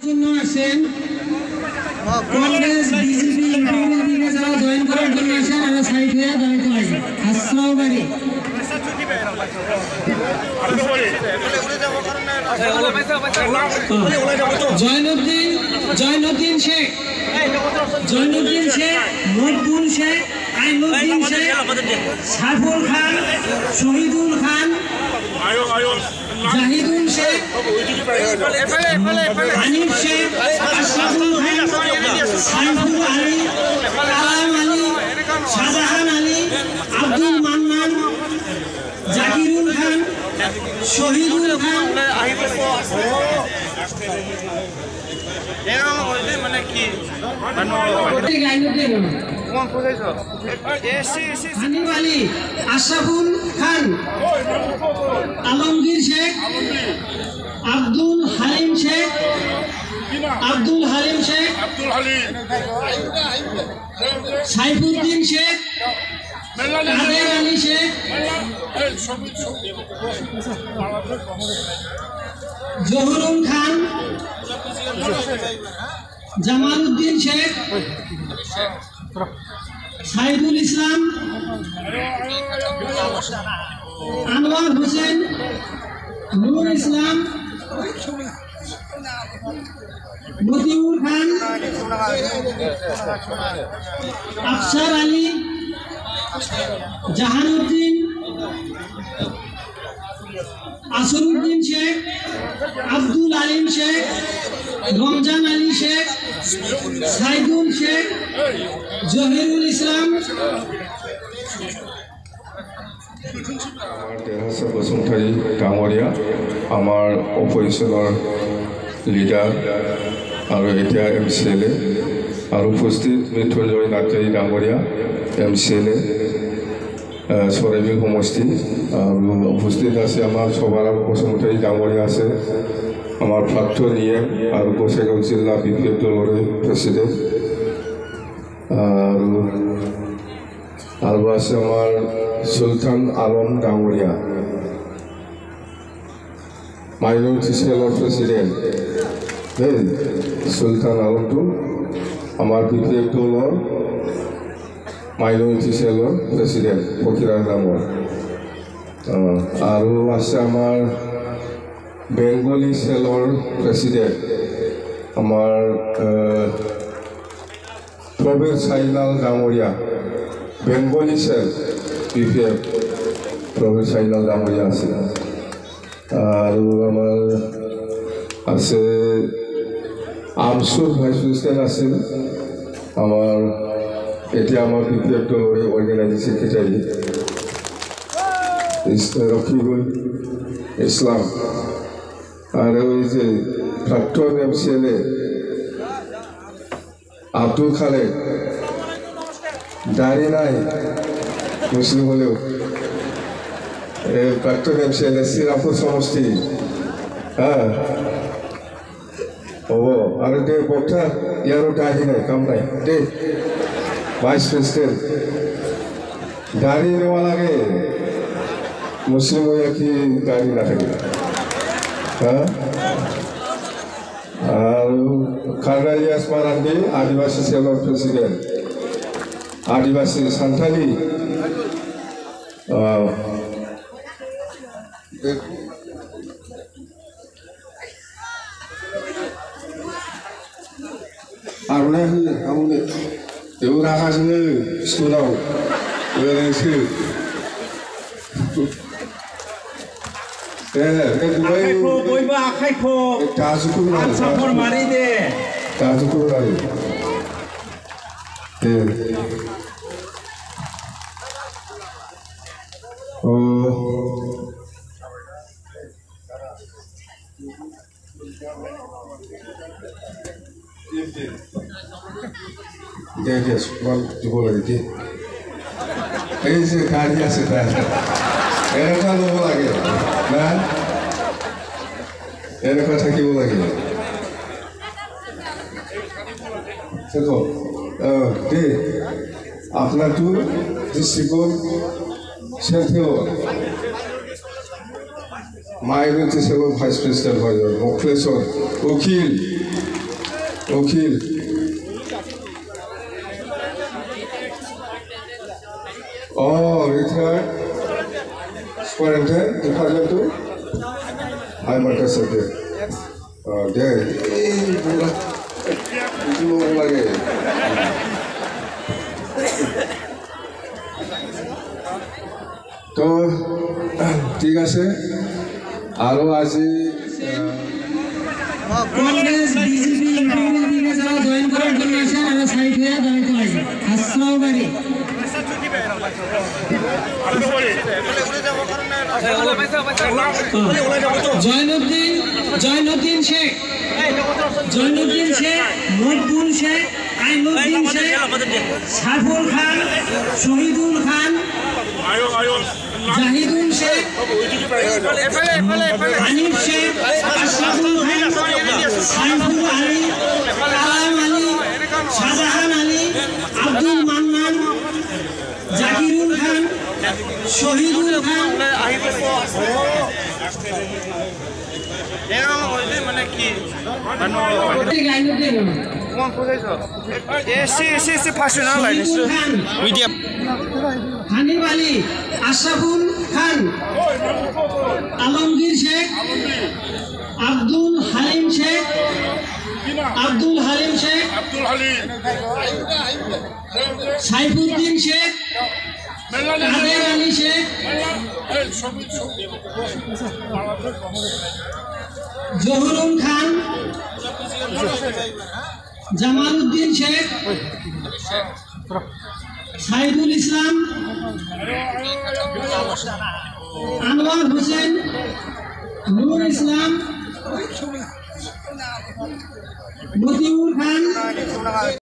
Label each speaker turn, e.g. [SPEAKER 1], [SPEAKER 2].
[SPEAKER 1] আসেন কংগ্রেস বিজেপি ইউপিপিকে যারা জয়েন করার জন্য আসেন আমরা সাইড হয়ে দাঁড়াতে লাগি আশ্রয় বাড়ি জয়নুদ্দিন শেখ মকবুল শেখ আইনুদ্দিন শেখ সাইফুল খান শহীদুল খান জাহিদুল শেখ হানিফ শেখ আশরাফুল খান সাইফুল আলী কালাম আলী শাহজাহান আলী আব্দুল মান্নান জাকিরুল খান শহীদুল খান হানিফ আলী আশরাফুল খান আলমগীর শেখ আব্দুল হালিম শেখ সাইফুদ্দিন শেখ কাদের আলী শেখ জহুরুল খান জামালউদ্দিন শেখ সাইদুল ইসলাম আনোয়ার হোসেন নূর ইসলাম মতিউর খান আফসার আলী জাহানুদ্দিন আসরুদ্দিন শেখ আব্দুল আলিম শেখ রমজান আলী শেখ সাইদুল শেখ জহিরুল ইসলাম
[SPEAKER 2] देरहासार बसुमतारी डांगरिया आमार अपोजिशनर लिडार और एटिया MCLA और उपस्थित मृत्युंजय नार्जारी डांगरिया MCLA सराइबिल समष्टि उपस्थित आछे आमार सभाराम बसुमतारी डांगरिया आछे आमार प्राक्तन EM और गसाइगाव जिल्ला BPF दलर प्रेसिडेंट और आछे आमार सुल्तान आलम डांगरिया माइनरिटी सेलर प्रेसिडेंट सुल्तान आलम तो आमार BPF दलर माइनरिटी सेलर प्रेसिडेंट फकिरा नामर और आछे आमार बेंगली सेलर प्रेसिडेंट आमार प्रबीर साइनाल डांगरिया बेंगली सेल BPF प्रबीर साइनाल डांगरिया आछे और आमार आछे आमसुर भाइस प्रेसिडेंट आछे आमार एटी आमार BPF दलर अर्गानाइजिंग सेक्रेटारि रफिकुल इस्लाम और प्राक्तन MCLA आब्दुल खालेक दाढ़ी नाई मुस्लिम हलेও प्राक्तन MCLA श्रीरामपुर समष्टि हाँ अब और दे बक्ता यारो दाढ़ी नाई कामनाई दे वाइस प्रेसिडेंट दाढ़ी नेওয়া লাগে मुस्लिम হইয়া কি দাড়ি না থাকে हाँ और खारदालियास मारांडी आदिवासी सेलर प्रेसिडेंट आदिवासी सान्थाली आरनाय आमुने बेव रागा जोङो स्कुलाव ओरैसो
[SPEAKER 1] बयबो आखाइखौ आनसाफोर मारि दे
[SPEAKER 2] दाजुखौ लायो दे सवाल দিব লাগে দে এই যে গাড়ি আছে তার এটা লোক লাগে না এর কথা কি লাগে দেখো দে আপনার তো district central minority cell vice president मक्लेश्वर Ukil Ukil retired superintendent department I matters of there লাগে তো ঠিক আছে আরো আজি
[SPEAKER 1] কংগ্রেস বিজেপি ইউপিএ যারা জয়েন করার জন্য আসেন আর সাইড হয়ে দাঁড়াতে লাগে আশ্রয় বাড়ি জয়নুদ্দিন শেখ মকবুল শেখ আইনুদ্দিন শেখ সাফুল খান শহীদুল খান জাহিদুল শেখ হানিফ শেখ আশরাফুল খান সাইফুল আলী কালাম আলী শাহজাহান আলী আব্দুল মান্নান জাকিরুল খান শহীদুল খান হানিফ আলী আশরাফুল খান আলমগীর শেখ আব্দুল হালিম শেখ সাইফুদ্দিন শেখ কাদের আলী শেখ জহুরুল খান জামালউদ্দিন শেখ সাইদুল ইসলাম আনোয়ার হোসেন নূর ইসলাম মতিউর খান